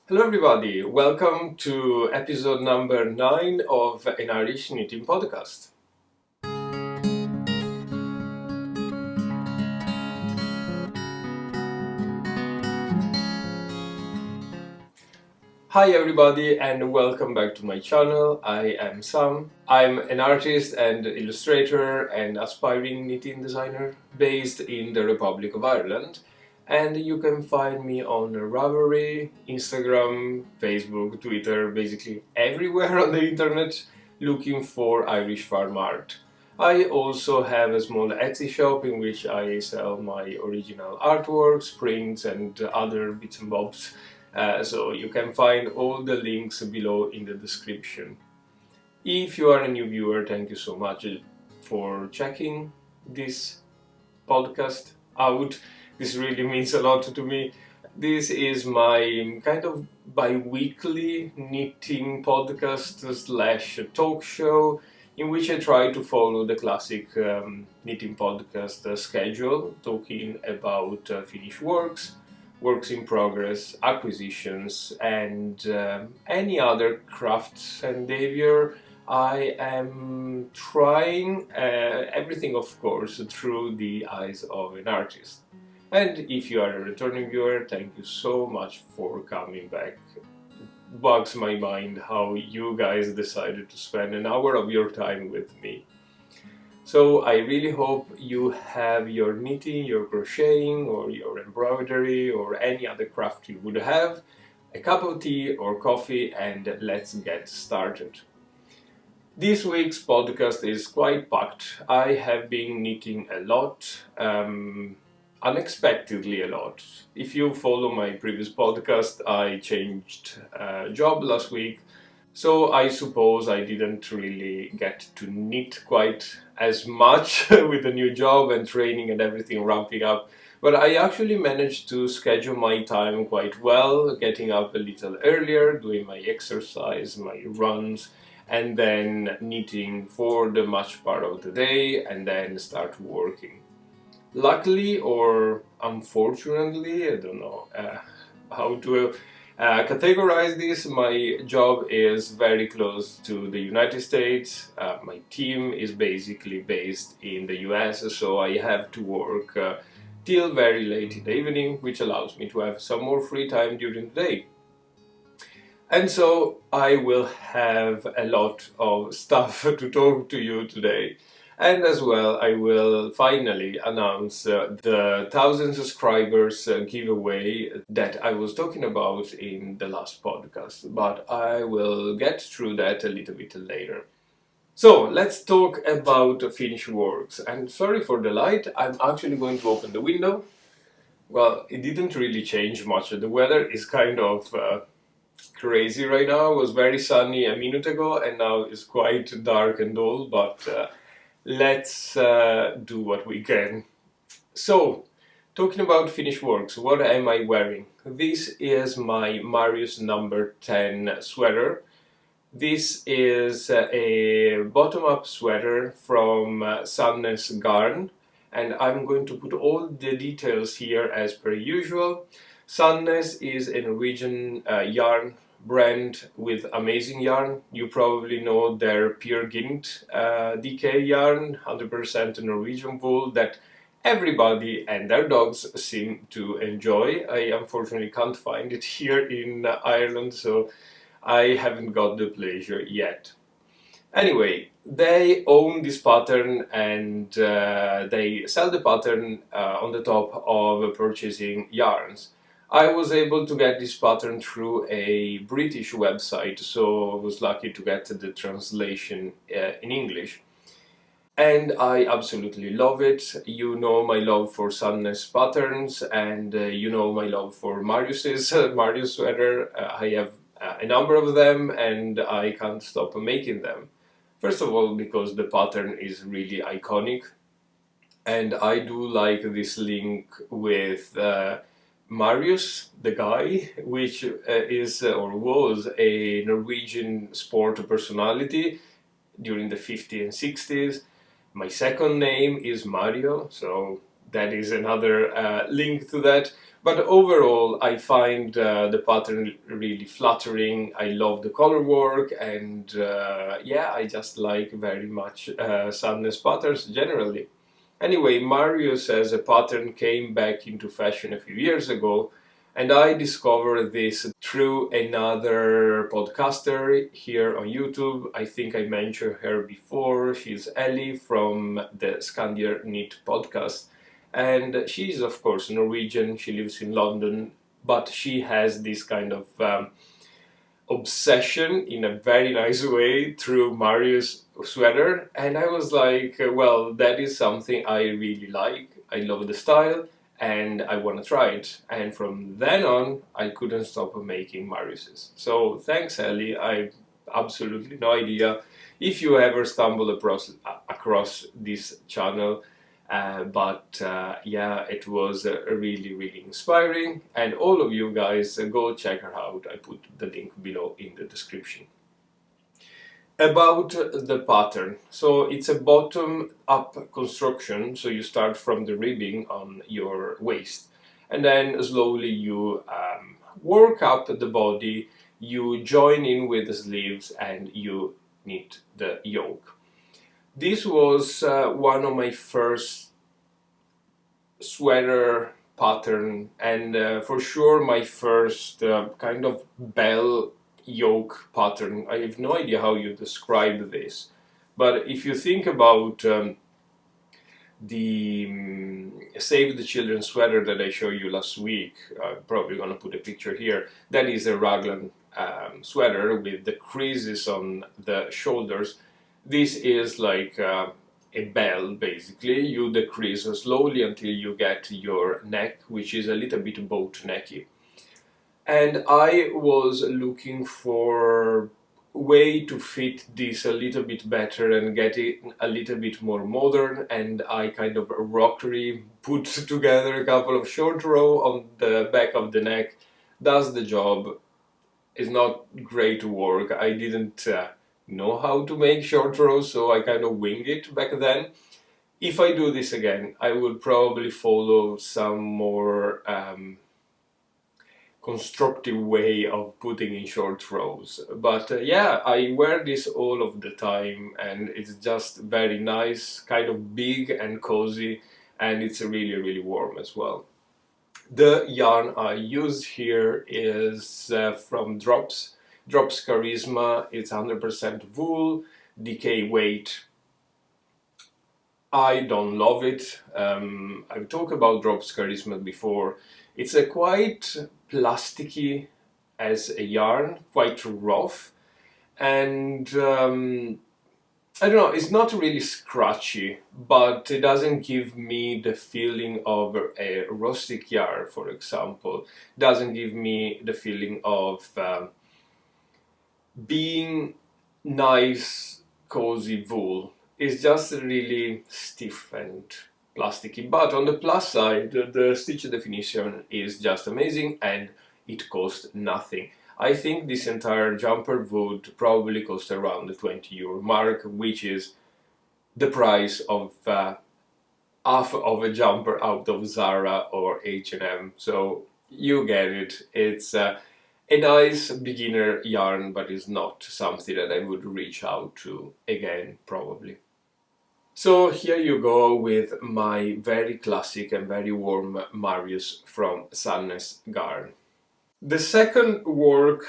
Hello everybody, welcome to episode number 9 of an Irish Knitting podcast. Hi everybody and welcome back to my channel. I am Sam. I'm an artist and illustrator and aspiring knitting designer based in the Republic of Ireland. And you can find me on Ravelry, Instagram, Facebook, Twitter, basically everywhere on the internet looking for Irish farm art. I also have a small Etsy shop in which I sell my original artworks, prints and other bits and bobs. So you can find all the links below in the description. If you are a new viewer, thank you so much for checking this podcast out. This really means a lot to me. This is my kind of bi-weekly knitting podcast slash talk show in which I try to follow the classic knitting podcast schedule, talking about Finishworks, works in progress, acquisitions, and any other crafts endeavor. I am trying everything, of course, through the eyes of an artist. And if you are a returning viewer, thank you so much for coming back. It bugs my mind how you guys decided to spend an hour of your time with me. So I really hope you have your knitting, your crocheting, or your embroidery, or any other craft you would have, a cup of tea or coffee, and let's get started. This week's podcast is quite packed. I have been knitting a lot, unexpectedly a lot. If you follow my previous podcast, I changed job last week. So I suppose I didn't really get to knit quite as much with the new job and training and everything ramping up. But I actually managed to schedule my time quite well, getting up a little earlier, doing my exercise, my runs, and then knitting for the much part of the day and then start working. Luckily or unfortunately, I don't know how to categorize this. My job is very close to the United States. My team is basically based in the US, so I have to work till very late in the evening, which allows me to have some more free time during the day. And so I will have a lot of stuff to talk to you today. And as well, I will finally announce the 1,000 subscribers giveaway that I was talking about in the last podcast, but I will get through that a little bit later. So let's talk about Finishworks. And sorry for the light, I'm actually going to open the window. Well, it didn't really change much. The weather is kind of crazy right now. It was very sunny a minute ago and now it's quite dark and dull, but let's do what we can. So, talking about Finishworks, what am I wearing? This is my Marius number 10 sweater. This is a bottom-up sweater from Sunness Garn, and I'm going to put all the details here as per usual. Sunness is a Norwegian yarn brand with amazing yarn. You probably know their Peer Gynt DK yarn, 100% Norwegian wool that everybody and their dogs seem to enjoy. I unfortunately can't find it here in Ireland, so I haven't got the pleasure yet. Anyway, they own this pattern and they sell the pattern on the top of purchasing yarns. I was able to get this pattern through a British website, so I was lucky to get the translation in English. And I absolutely love it. You know my love for Sunness patterns, and you know my love for Marius's Marius sweater. I have a number of them, and I can't stop making them. First of all, because the pattern is really iconic, and I do like this link with Marius, the guy, which is or was a Norwegian sport personality during the 50s and 60s. My second name is Mario, so that is another link to that. But overall, I find the pattern really flattering. I love the color work, and yeah, I just like very much Sadness patterns generally. Anyway, Marius as a pattern came back into fashion a few years ago, and I discovered this through another podcaster here on YouTube. I think I mentioned her before. She's Ellie from the Scandier Knit podcast. And she's, of course, Norwegian. She lives in London, but she has this kind of obsession in a very nice way through Marius sweater. And I was like, well, that is something I really like. I love the style and I want to try it. And from then on, I couldn't stop making Mariuses. So thanks, Ellie. I absolutely no idea if you ever stumble across this channel. But yeah, it was really, really inspiring. And all of you guys, go check her out. I put the link below in the description. About the pattern. So it's a bottom-up construction. So you start from the ribbing on your waist. And then slowly you work up the body. You join in with the sleeves and you knit the yoke. This was one of my first sweater pattern, and for sure my first kind of bell yoke pattern. I have no idea how you describe this, but if you think about the Save the Children sweater that I showed you last week, I'm probably gonna put a picture here. That is a raglan sweater with the creases on the shoulders. This is like a bell, basically. You decrease slowly until you get your neck, which is a little bit boat necky. And I was looking for a way to fit this a little bit better and get it a little bit more modern, and I kind of rockery put together a couple of short row on the back of the neck. Does the job. It's not great work. I didn't know how to make short rows, so I kind of wing it back then. If I do this again, I would probably follow some more constructive way of putting in short rows. But yeah, I wear this all of the time and it's just very nice, kind of big and cozy, and it's really, really warm as well. The yarn I used here is from Drops Charisma. It's 100% wool, DK weight. I don't love it. I've talked about Drops Charisma before. It's a quite plasticky as a yarn, quite rough, and I don't know, it's not really scratchy, but it doesn't give me the feeling of a rustic yarn, for example. It doesn't give me the feeling of being nice, cozy wool. It's just really stiff and plasticky. But on the plus side, the stitch definition is just amazing and it costs nothing. I think this entire jumper would probably cost around the €20 mark, which is the price of half of a jumper out of Zara or H&M. So you get it. It's a nice beginner yarn, but it's not something that I would reach out to again, probably. So here you go with my very classic and very warm Marius from Sadness Garn. The second work,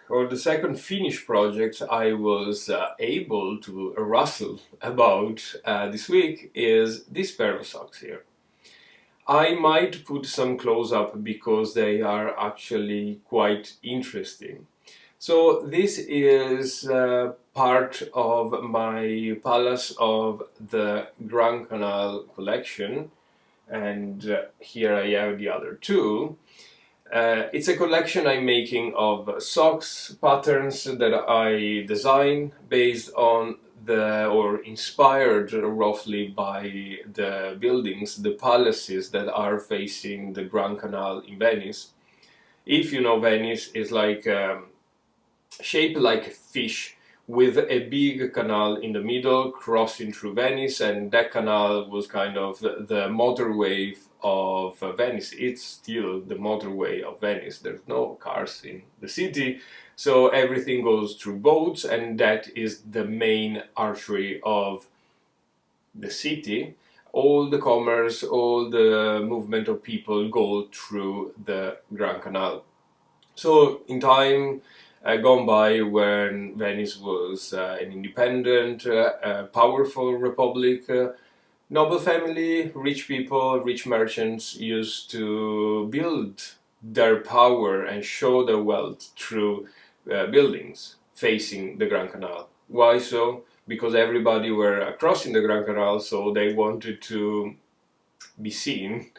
or the second finished project I was able to rustle about this week is this pair of socks here. I might put some close up because they are actually quite interesting. So this is part of my Palace of the Grand Canal collection, and here I have the other two. It's a collection I'm making of socks patterns that I design based on or inspired roughly by the buildings, the palaces that are facing the Grand Canal in Venice. If you know Venice, it's like shaped like a fish with a big canal in the middle crossing through Venice, and that canal was kind of the motorway of Venice. It's still the motorway of Venice. There's no cars in the city, so everything goes through boats, and that is the main artery of the city. All the commerce, all the movement of people go through the Grand Canal. So in time gone by, when Venice was an independent, powerful republic, noble family, rich people, rich merchants used to build their power and show their wealth through buildings facing the Grand Canal. Why so? Because everybody were crossing the Grand Canal, so they wanted to be seen.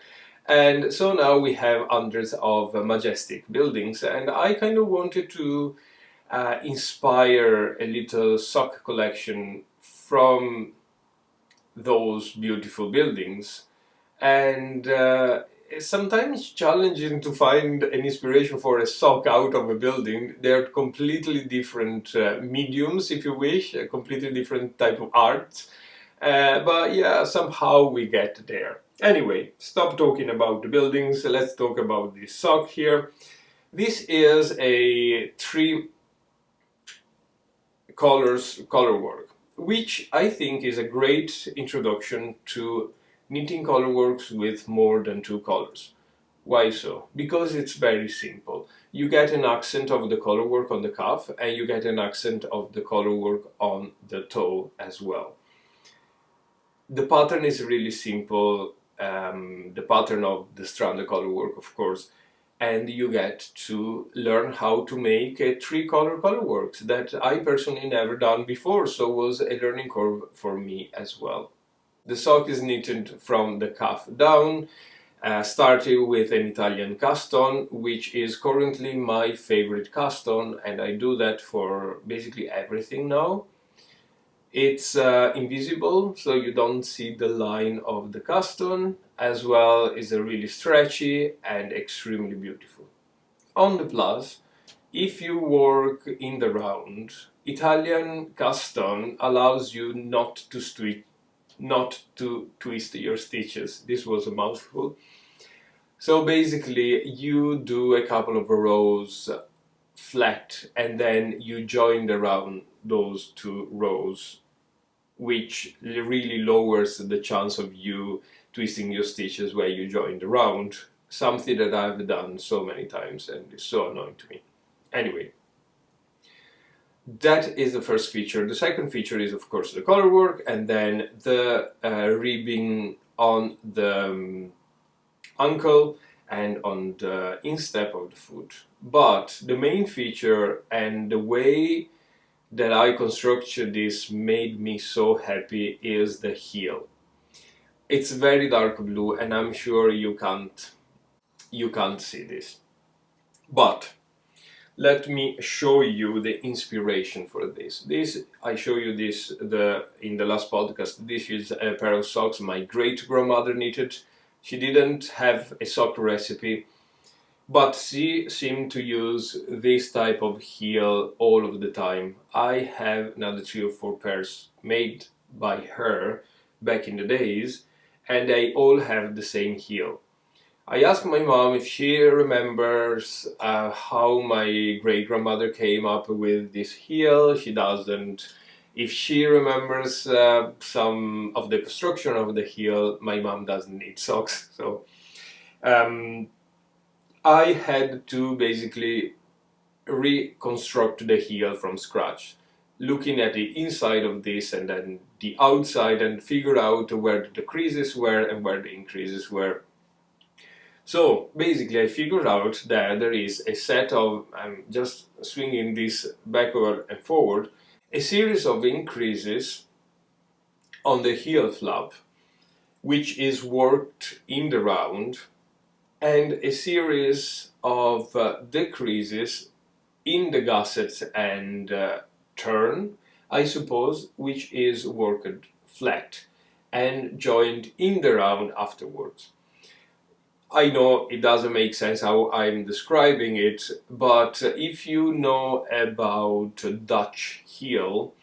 And so now we have hundreds of majestic buildings, and I kind of wanted to inspire a little sock collection from those beautiful buildings. And it's sometimes challenging to find an inspiration for a sock out of a building. They're completely different mediums, if you wish, a completely different type of art. But yeah, somehow we get there. Anyway, stop talking about the buildings. Let's talk about this sock here. This is a 3 color work, which I think is a great introduction to knitting colorworks with more than 2 colors. Why so? Because it's very simple. You get an accent of the colorwork on the cuff, and you get an accent of the colorwork on the toe as well. The pattern is really simple, the pattern of the stranded colorwork, of course, and you get to learn how to make a 3-color colorworks that I personally never done before, so was a learning curve for me as well. The sock is knitted from the cuff down, starting with an Italian cast on, which is currently my favorite cast on, and I do that for basically everything now. It's invisible, so you don't see the line of the cast on, as well is a really stretchy and extremely beautiful. On the plus, if you work in the round, Italian cast on allows you not to twist your stitches. This was a mouthful. So basically you do a couple of rows flat, and then you join around those 2 rows, which really lowers the chance of you twisting your stitches where you join the round, something that I've done so many times and is so annoying to me. Anyway, that is the first feature. The second feature is, of course, the color work, and then the ribbing on the ankle and on the instep of the foot. But the main feature, and the way that I constructed this made me so happy, is the heel. It's very dark blue, and I'm sure you can't see this. But let me show you the inspiration for this. I show you this in the last podcast. This is a pair of socks my great grandmother knitted. She didn't have a sock recipe, but she seemed to use this type of heel all of the time. I have another 3 or 4 pairs made by her back in the days, and they all have the same heel. I asked my mom if she remembers how my great-grandmother came up with this heel. She doesn't. If she remembers some of the construction of the heel, my mom doesn't knit socks. So I had to basically reconstruct the heel from scratch, looking at the inside of this and then the outside, and figure out where the creases were and where the increases were. So basically I figured out that there is a set of, I'm just swinging this backward and forward, a series of increases on the heel flap, which is worked in the round, and a series of decreases in the gussets and turn, I suppose, which is worked flat and joined in the round afterwards. I know it doesn't make sense how I'm describing it, but if you know about Dutch heel,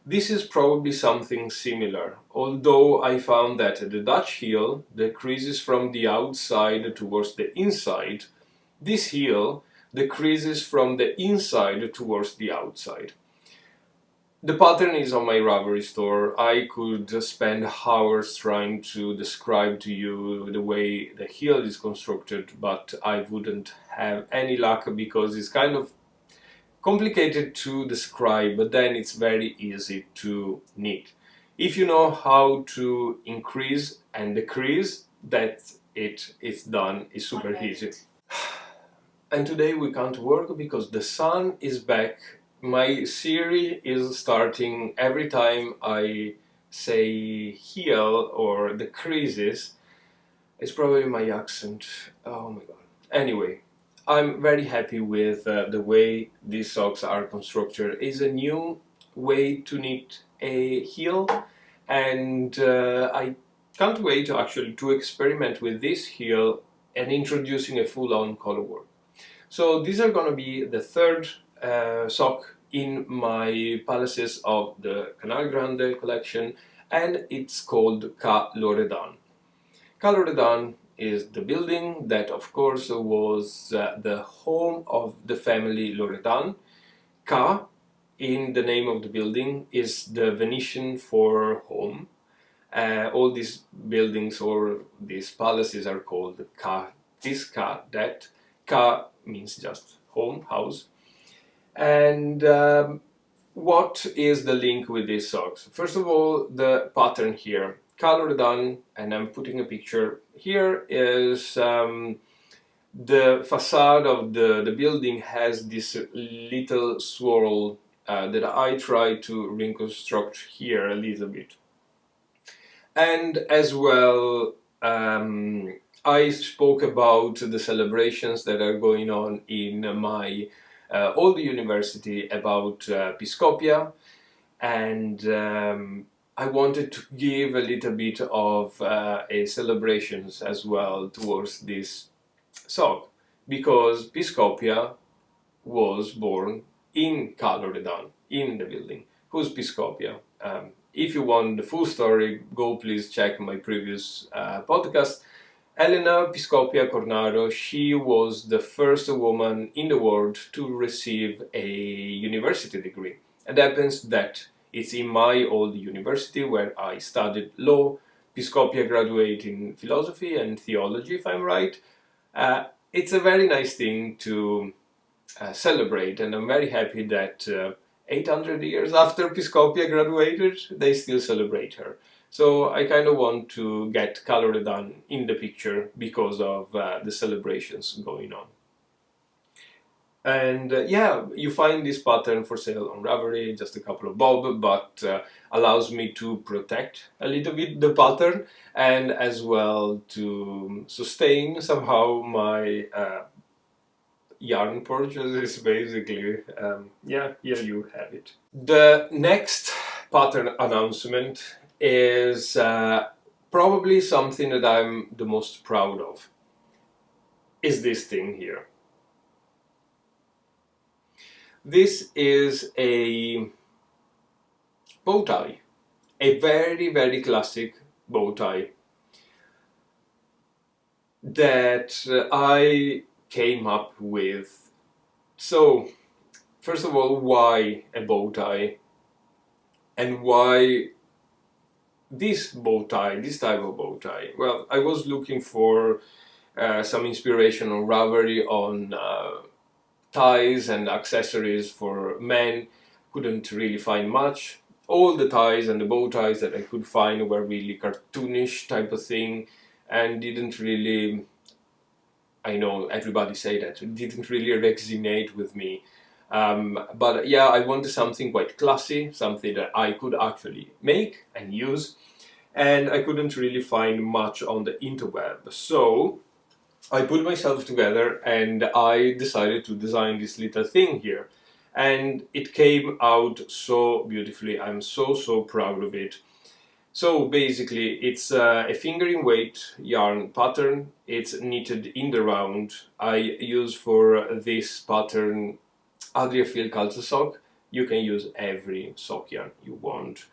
this is probably something similar, although I found that the Dutch heel decreases from the outside towards the inside. This heel decreases from the inside towards the outside. The pattern is on my Ravelry store. I could spend hours trying to describe to you the way the heel is constructed, but I wouldn't have any luck because it's kind of complicated to describe, but then it's very easy to knit. If you know how to increase and decrease, that's it. It's done. It's super easy. And today we can't work because the sun is back. My Siri is starting every time I say heel or decreases. It's probably my accent. Oh my god. Anyway, I'm very happy with the way these socks are constructed. It's a new way to knit a heel, and I can't wait actually to experiment with this heel and introducing a full-on color work. So these are going to be the third sock in my palaces of the Canal Grande collection, and it's called Ca Loredan. Ca Loredan is the building that, of course, was the home of the family Loredan. Ca, in the name of the building, is the Venetian for home. All these buildings or these palaces are called Ca, this, Ca, that. Ca means just home, house. And what is the link with these socks? First of all, the pattern here. Ca Loredan, and I'm putting a picture here, is the facade of the building has this little swirl that I try to reconstruct here a little bit. And as well, I spoke about the celebrations that are going on in my old university about Piscopia, and I wanted to give a little bit of a celebrations as well towards this sock, because Piscopia was born in Ca Loredan, in the building. Who's Piscopia? If you want the full story, go please check my previous podcast. Elena Piscopia Cornaro, she was the first woman in the world to receive a university degree. And it happens that it's in my old university where I studied law. Piscopia graduated in philosophy and theology, if I'm right. It's a very nice thing to celebrate, and I'm very happy that 800 years after Piscopia graduated, they still celebrate her. So I kind of want to get Ca Loredan in the picture because of the celebrations going on. And yeah, you find this pattern for sale on Ravelry, just a couple of bob, but allows me to protect a little bit the pattern and as well to sustain somehow my yarn purchases, basically. Yeah, here you have it. The next pattern announcement is probably something that I'm the most proud of, is this thing here. This is a bow tie, a very, very classic bow tie that I came up with. So, first of all, why a bow tie? And why this bow tie, this type of bow tie? Well, I was looking for some inspiration on Ravelry on ties and accessories for men. Couldn't really find much. All the ties and the bow ties that I could find were really cartoonish type of thing, and didn't really, I know everybody say that, it didn't really resonate with me. But yeah, I wanted something quite classy, something that I could actually make and use, and I couldn't really find much on the interweb. So I put myself together and I decided to design this little thing here. And it came out so beautifully. I'm so proud of it. So basically, it's a fingering weight yarn pattern. It's knitted in the round. I use for this pattern Adriafil Calza sock. You can use every sock yarn you want.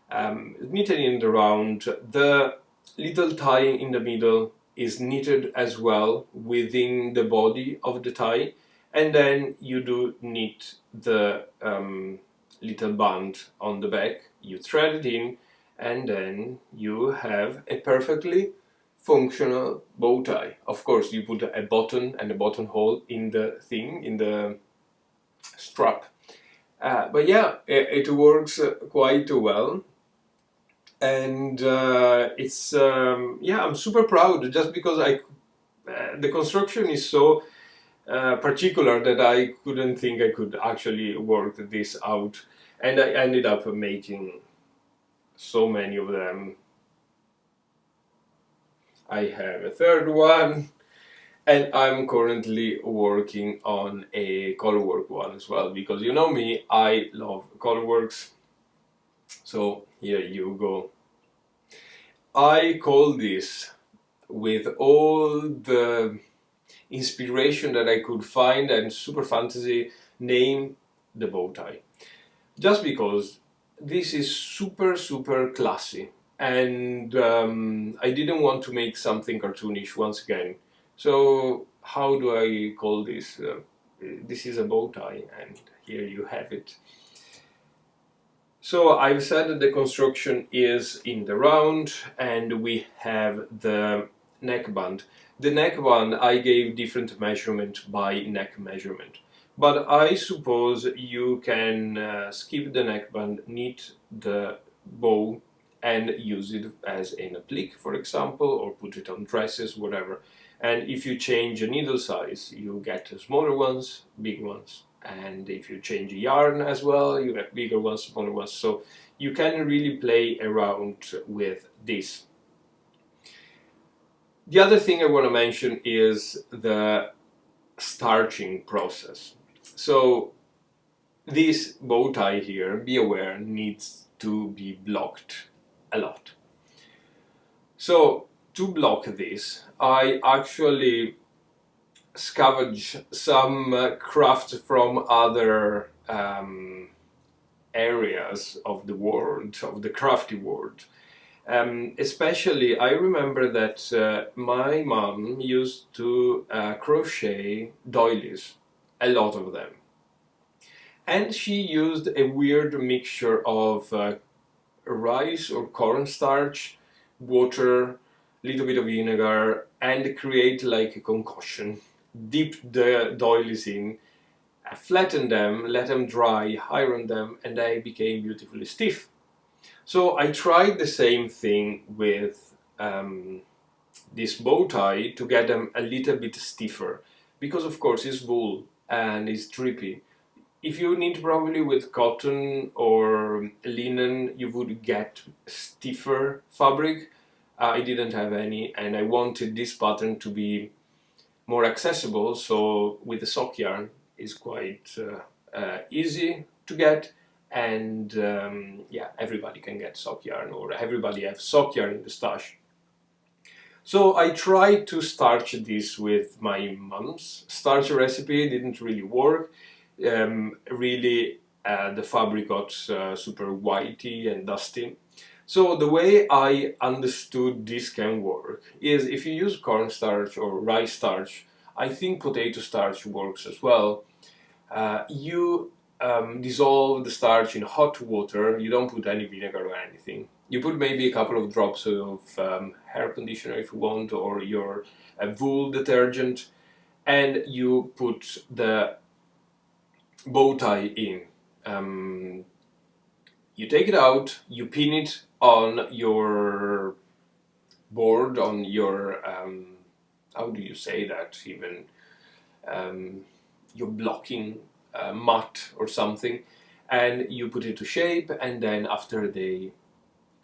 Knitted in the round. The little tie in the middle is knitted as well within the body of the tie, and then you do knit the little band on the back. You thread it in, and then you have a perfectly functional bow tie. Of course, you put a button and a buttonhole in the thing, in the strap. But yeah, it works quite well. And it's yeah, I'm super proud just because the construction is so particular that I couldn't think I could actually work this out, and I ended up making so many of them. I have a third one, and I'm currently working on a colorwork one as well, because you know me, I love colorworks. So here you go. I call this, with all the inspiration that I could find and super fantasy, name, the bow tie. Just because this is super classy, and I didn't want to make something cartoonish once again. So how do I call this? This is a bow tie, and here you have it. So I've said that the construction is in the round, and we have the neckband. The neckband I gave different measurement by neck measurement, but I suppose you can skip the neckband, knit the bow and use it as an applique, for example, or put it on dresses, whatever. And if you change the needle size, you get smaller ones, big ones. And if you change yarn as well, you get bigger ones, smaller ones. So you can really play around with this. The other thing I want to mention is the starching process. So this bow tie here, be aware, needs to be blocked a lot. So to block this, I actually scavenge some crafts from other areas of the world, of the crafty world. Especially, I remember that my mom used to crochet doilies, a lot of them. And she used a weird mixture of rice or cornstarch, water, little bit of vinegar, and create like a concoction. Dip the doilies in, flatten them, let them dry, iron them, and they became beautifully stiff. So I tried the same thing with this bow tie to get them a little bit stiffer, because of course it's wool and it's drippy. If you knit probably with cotton or linen, you would get stiffer fabric. I didn't have any, and I wanted this pattern to be more accessible, so with the sock yarn is quite easy to get, and yeah, everybody can get sock yarn, or everybody has sock yarn in the stash. So I tried to starch this with my mom's starch recipe. Didn't really work. Really, the fabric got super whitey and dusty. So the way I understood this can work is if you use cornstarch or rice starch, I think potato starch works as well. You dissolve the starch in hot water. You don't put any vinegar or anything. You put maybe a couple of drops of hair conditioner if you want, or your wool detergent, and you put the bow tie in. You take it out, you pin it on your board, on your, how do you say that even, your blocking mat or something, and you put it to shape, and then after a day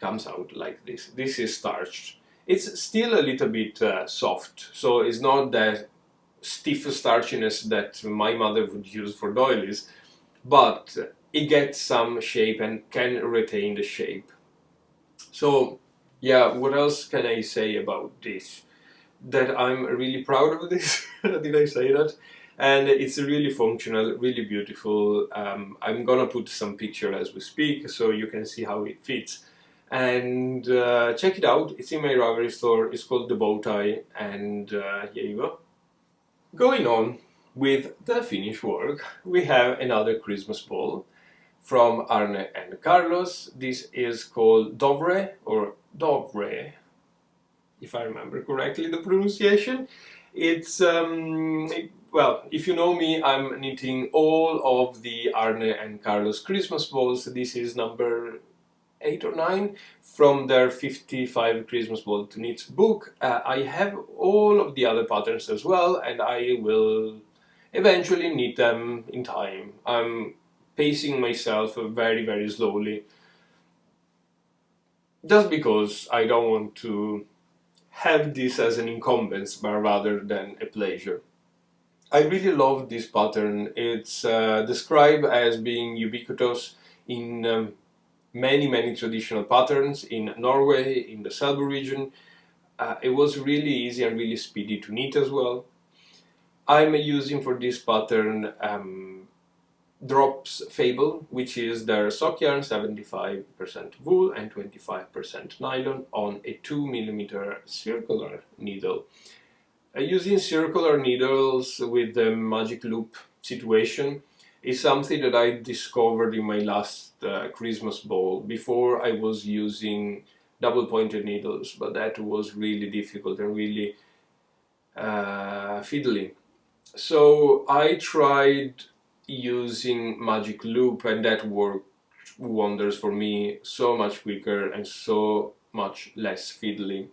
comes out like this. This is starched. It's still a little bit soft, so it's not that stiff starchiness that my mother would use for doilies, but it gets some shape and can retain the shape. So yeah, what else can I say about this? That I'm really proud of this. Did I say that? And it's really functional, really beautiful. I'm gonna put some picture as we speak so you can see how it fits. And check it out. It's in my Ravelry store. It's called the bow tie, and here you go. Going on with the finished work, we have another Christmas ball from Arne and Carlos. This is called Dovre or Dovre, if I remember correctly the pronunciation. It's well, if you know me, I'm knitting all of the Arne and Carlos Christmas balls. This is number 8 or 9 from their 55 Christmas ball to knit book. I have all of the other patterns as well, and I will eventually knit them in time. I'm pacing myself very, very slowly just because I don't want to have this as an incumbence but rather than a pleasure. I really love this pattern. It's described as being ubiquitous in many traditional patterns in Norway, in the Selbu region. It was really easy and really speedy to knit as well. I'm using for this pattern Drops Fable, which is their sock yarn, 75% wool and 25% nylon on a 2mm circular needle. Using circular needles with the magic loop situation is something that I discovered in my last Christmas ball. Before I was using double pointed needles, but that was really difficult and really fiddly. So I tried using magic loop, and that worked wonders for me, so much quicker and so much less fiddly.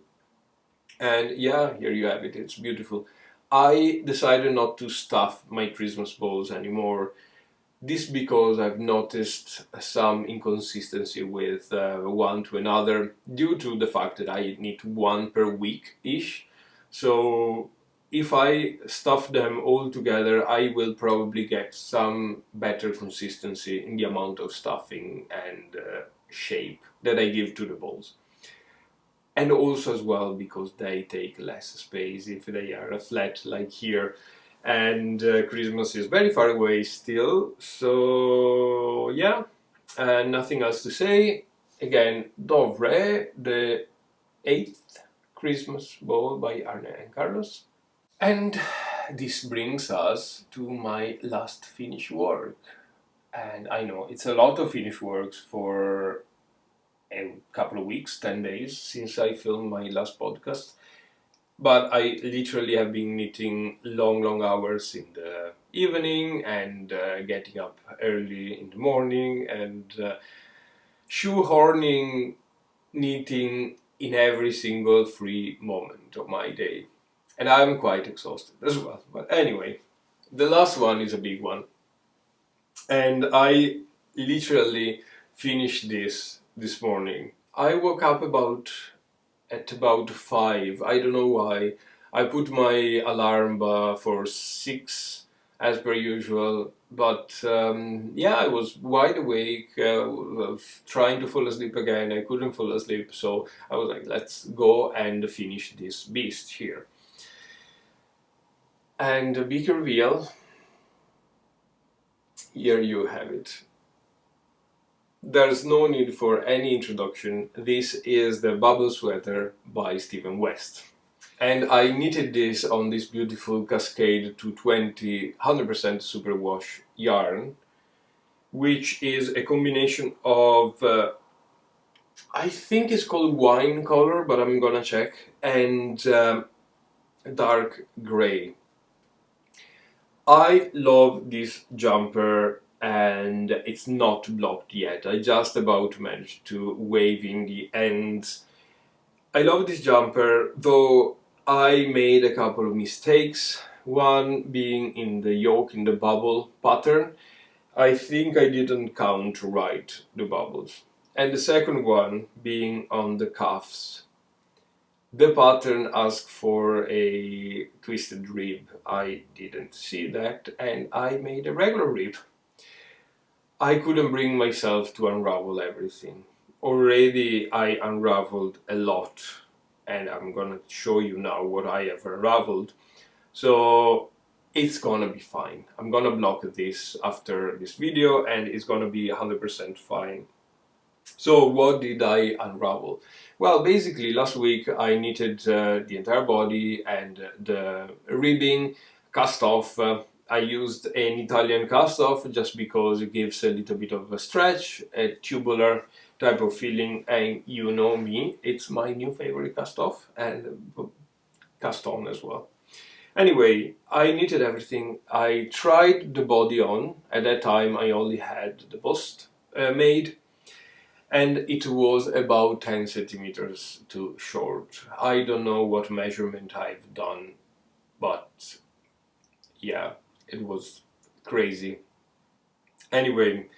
And yeah, here you have it, it's beautiful. I decided not to stuff my Christmas balls anymore. This because I've noticed some inconsistency with one to another due to the fact that I knit one per week-ish. So if I stuff them all together, I will probably get some better consistency in the amount of stuffing and shape that I give to the balls. And also as well because they take less space if they are flat like here, and Christmas is very far away still, so yeah, nothing else to say. Again, Dovre, the 8th Christmas ball by Arne and Carlos. And this brings us to my last finished work. And I know it's a lot of finished works for a couple of weeks, 10 days since I filmed my last podcast. But I literally have been knitting long hours in the evening and getting up early in the morning and shoehorning knitting in every single free moment of my day. And I'm quite exhausted as well. But anyway, the last one is a big one. And I literally finished this morning. I woke up at about 5. I don't know why. I put my alarm for 6 as per usual, but yeah, I was wide awake, was trying to fall asleep again. I couldn't fall asleep, so I was like, let's go and finish this beast here. And a big reveal, here you have it. There's no need for any introduction. This is the Bubble Sweater by Stephen West. And I knitted this on this beautiful Cascade 220 100% superwash yarn, which is a combination of, I think it's called wine color, but I'm gonna check, and dark grey. I love this jumper, and it's not blocked yet. I just about managed to wave in the ends. I love this jumper, though I made a couple of mistakes. One being in the yoke, in the bubble pattern. I think I didn't count right the bubbles. And the second one being on the cuffs. The pattern asked for a twisted rib. I didn't see that, and I made a regular rib. I couldn't bring myself to unravel everything. already I unraveled a lot, and I'm gonna show you now what I have unraveled. So it's gonna be fine. I'm gonna block this after this video and it's gonna be 100% fine. So what did I unravel? Well, basically last week I knitted the entire body and the ribbing cast off. I used an Italian cast off just because it gives a little bit of a stretch, a tubular type of feeling, and you know me, it's my new favorite cast off and cast on as well. Anyway, I knitted everything. I tried the body on. At that time I only had the bust made, and it was about 10 centimeters too short. I don't know what measurement I've done, but yeah, it was crazy. Anyway,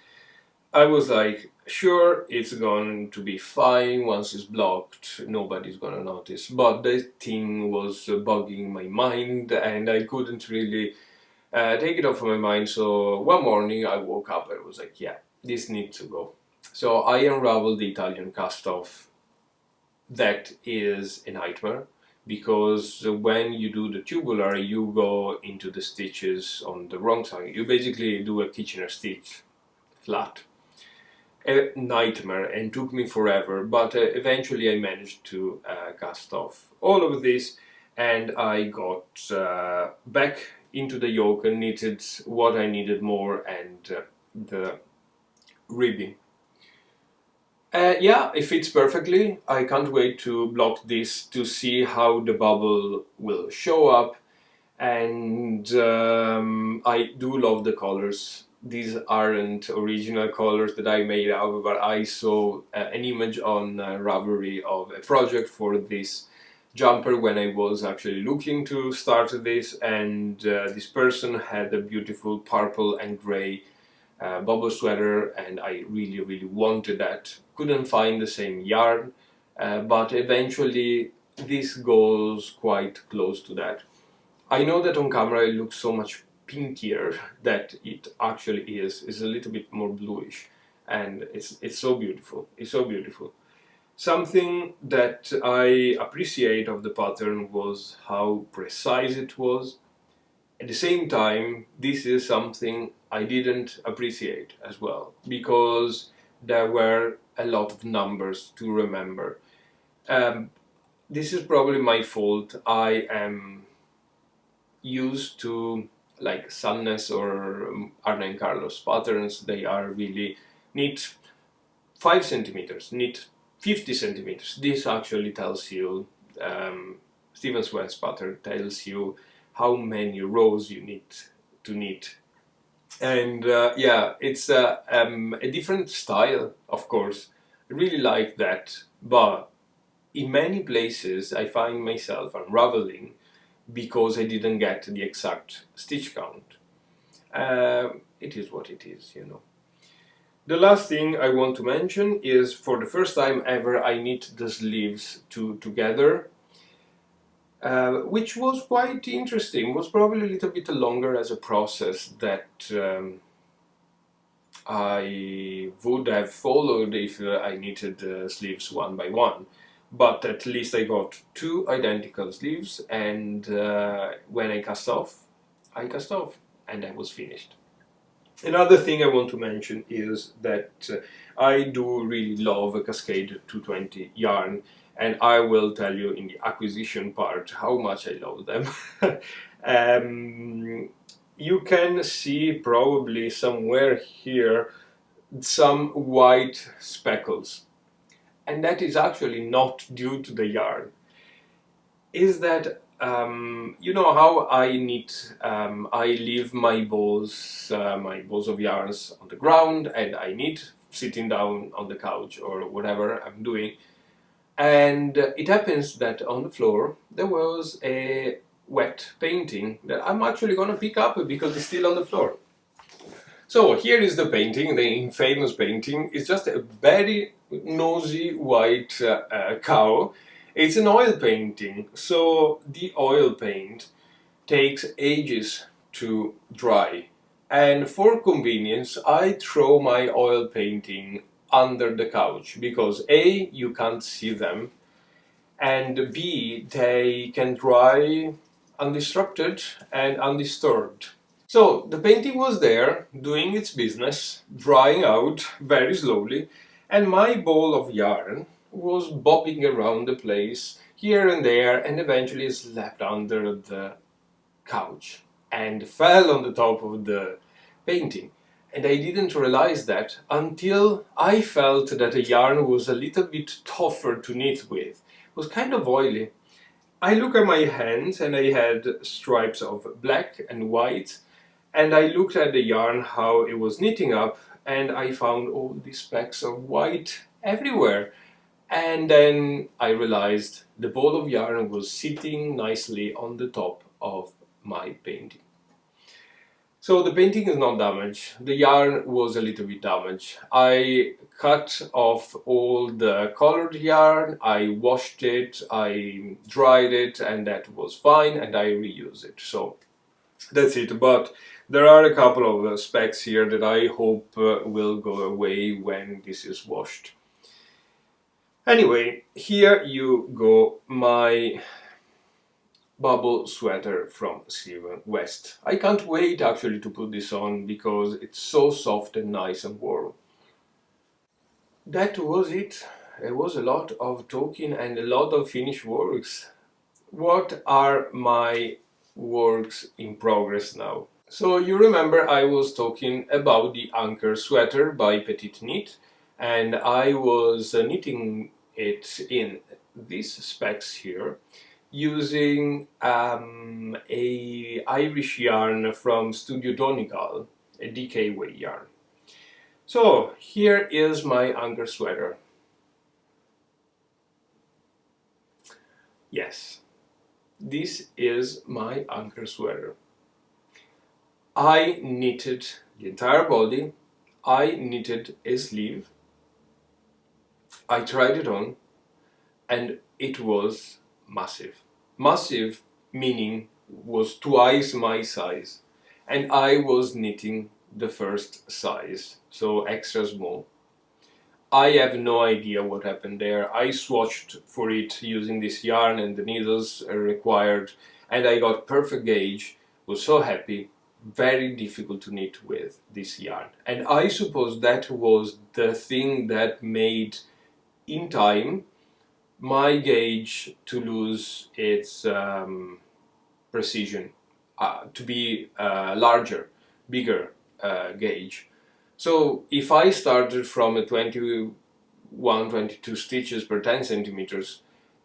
I was like, sure, it's going to be fine once it's blocked, nobody's gonna notice. But the thing was bugging my mind and I couldn't really take it off of my mind. So one morning I woke up and I was like, yeah, this needs to go. So I unraveled the Italian cast off. That is a nightmare because when you do the tubular, you go into the stitches on the wrong side. You basically do a Kitchener stitch flat. A nightmare, and took me forever, but eventually I managed to cast off all of this, and I got back into the yoke and knitted what I needed more, and the ribbing. Yeah, it fits perfectly. I can't wait to block this to see how the bubble will show up, and I do love the colors. These aren't original colors that I made up, but I saw an image on Ravelry of a project for this jumper when I was actually looking to start this, and this person had a beautiful purple and grey bubble sweater, and I really wanted that. Couldn't find the same yarn, but eventually this goes quite close to that. I know that on camera it looks so much pinkier that it actually is a little bit more bluish, and it's so beautiful. It's so beautiful. Something that I appreciate of the pattern was how precise it was. At the same time, this is something I didn't appreciate as well, because there were a lot of numbers to remember. This is probably my fault. I am used to like Sunnes or Arna and Carlos patterns. They are really knit 5 centimeters, knit 50 centimeters. This actually tells you, Stephen Sweat's pattern tells you how many rows you need to knit. And yeah, it's a different style, of course. I really like that, but in many places I find myself unraveling because I didn't get the exact stitch count. It is what it is, you know. The last thing I want to mention is, for the first time ever, I knit the sleeves together, which was quite interesting. It was probably a little bit longer as a process that I would have followed if I knitted the sleeves one by one. But at least I got 2 identical sleeves, and when I cast off, and I was finished. Another thing I want to mention is that I do really love a Cascade 220 yarn, and I will tell you in the acquisition part how much I love them. You can see probably somewhere here some white speckles, and that is actually not due to the yarn. Is that you know how I knit? I leave my balls of yarns on the ground, and I knit sitting down on the couch or whatever I'm doing. And it happens that on the floor there was a wet painting that I'm actually gonna pick up because it's still on the floor. So here is the painting, the infamous painting. It's just a very nosy white cow. It's an oil painting, so the oil paint takes ages to dry. And for convenience, I throw my oil painting under the couch because A, you can't see them, and B, they can dry undisrupted and undisturbed. So the painting was there, doing its business, drying out very slowly, and my ball of yarn was bobbing around the place here and there and eventually slept under the couch and fell on the top of the painting. And I didn't realize that until I felt that the yarn was a little bit tougher to knit with. It was kind of oily. I look at my hands and I had stripes of black and white, and I looked at the yarn how it was knitting up, and I found all these specks of white everywhere. And then I realized the ball of yarn was sitting nicely on the top of my painting. So the painting is not damaged, the yarn was a little bit damaged. I cut off all the colored yarn, I washed it, I dried it, and that was fine, and I reuse it. So that's it, but there are a couple of specks here that I hope will go away when this is washed. Anyway, here you go, my bubble sweater from Silver West. I can't wait actually to put this on because it's so soft and nice and warm. That was it. It was a lot of talking and a lot of finished works. What are my works in progress now? So you remember I was talking about the Anchor sweater by Petite Knit, and I was knitting it in these specs here using a Irish yarn from Studio Donegal, a DK way yarn. So here is my Anchor sweater. Yes, this is my Anchor sweater. I knitted the entire body, I knitted a sleeve, I tried it on, and it was massive. Massive meaning was twice my size, and I was knitting the first size, so extra small. I have no idea what happened there. I swatched for it using this yarn and the needles required, and I got perfect gauge, was so happy. Very difficult to knit with this yarn, and I suppose that was the thing that made in time my gauge to lose its precision, to be larger, bigger gauge. So if I started from a 21, 22 stitches per 10 centimeters,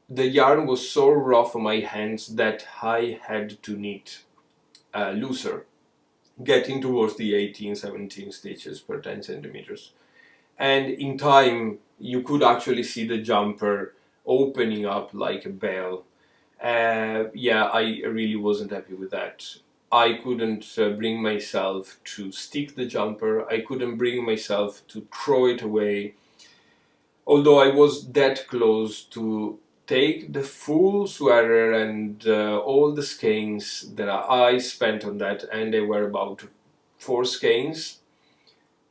the yarn was so rough on my hands that I had to knit looser, getting towards the 18, 17 stitches per 10 centimeters. And in time, you could actually see the jumper opening up like a bell. Yeah, I really wasn't happy with that. I couldn't bring myself to stick the jumper. I couldn't bring myself to throw it away. Although I was that close to take the full sweater and all the skeins that I spent on that, and they were about 4 skeins,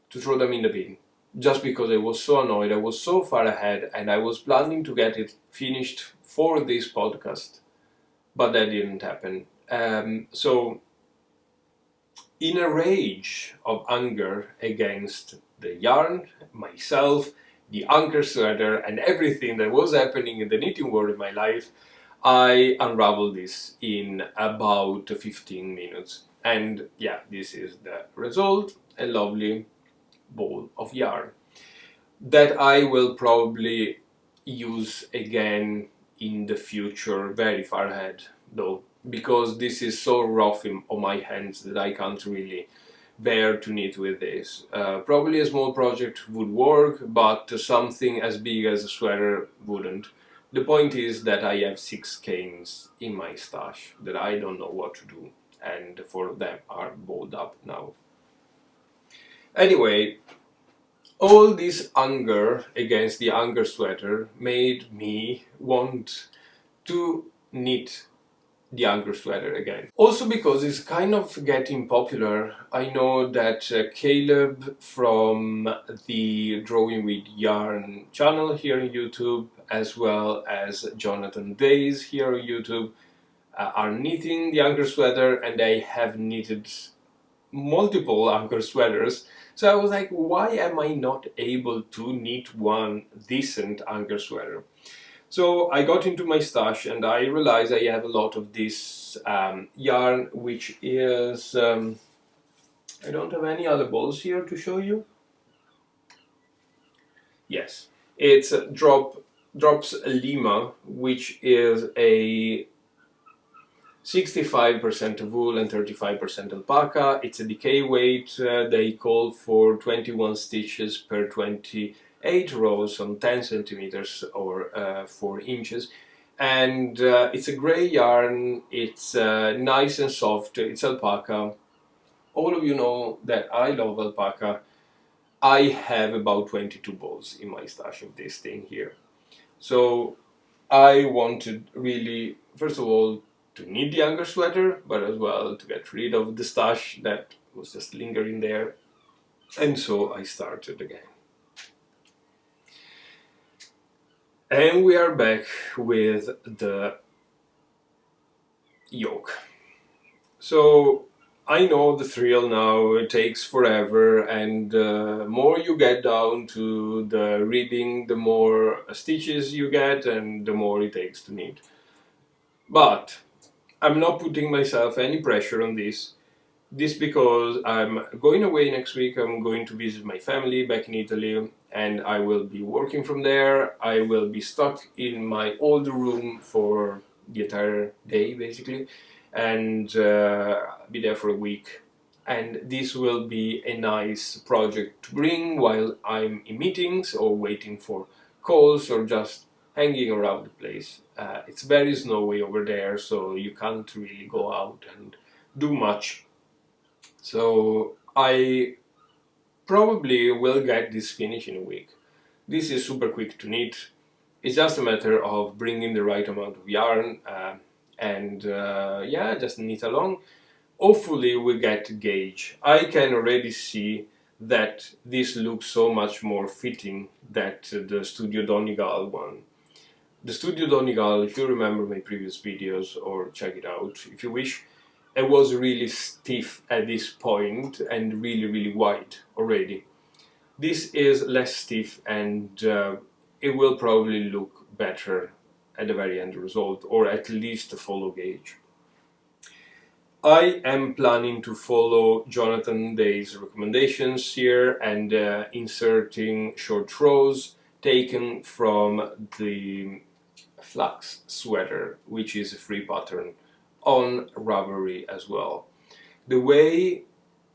to throw them in the bin. Just because I was so annoyed, I was so far ahead, and I was planning to get it finished for this podcast, but that didn't happen. So, in a rage of anger against the yarn, myself, the Anchor sweater, and everything that was happening in the knitting world in my life, I unraveled this in about 15 minutes. And yeah, this is the result, a lovely ball of yarn that I will probably use again in the future, very far ahead though, because this is so rough on my hands that I can't really bear to knit with this. Probably a small project would work, but something as big as a sweater wouldn't. The point is that I have 6 skeins in my stash that I don't know what to do, and 4 of them are balled up now. Anyway, all this anger against the Anchor sweater made me want to knit the Anchor sweater again. Also because it's kind of getting popular. I know that Caleb from the Drawing with Yarn channel here on YouTube, as well as Jonathan Days here on YouTube, are knitting the Anchor sweater, and they have knitted multiple Anchor sweaters. So I was like, why am I not able to knit one decent Anchor sweater? So I got into my stash and I realized I have a lot of this yarn, which is, I don't have any other balls here to show you. Yes, it's Drops Lima, which is a 65% wool and 35% alpaca. It's a decay weight. They call for 21 stitches per 28 rows on 10 centimeters or 4 inches. And it's a gray yarn. It's nice and soft. It's alpaca. All of you know that I love alpaca. I have about 22 balls in my stash of this thing here. So I wanted really, first of all, to knit the Anchor sweater, but as well to get rid of the stash that was just lingering there. And so I started again. And we are back with the yoke. So I know the thrill now, it takes forever, and the more you get down to the ribbing, the more stitches you get and the more it takes to knit. But I'm not putting myself any pressure on this. This because I'm going away next week. I'm going to visit my family back in Italy, and I will be working from there. I will be stuck in my old room for the entire day, basically, and be there for a week. And this will be a nice project to bring while I'm in meetings or waiting for calls or just hanging around the place. It's very snowy over there, so you can't really go out and do much. So I probably will get this finished in a week. This is super quick to knit. It's just a matter of bringing the right amount of yarn and yeah, just knit along. Hopefully we get a gauge. I can already see that this looks so much more fitting than the Studio Donegal one. The Studio Donegal, if you remember my previous videos or check it out if you wish, it was really stiff at this point and really wide already. This is less stiff and it will probably look better at the very end result, or at least a follow gauge. I am planning to follow Jonathan Day's recommendations here and inserting short rows taken from the flax sweater, which is a free pattern on Ravelry as well. The way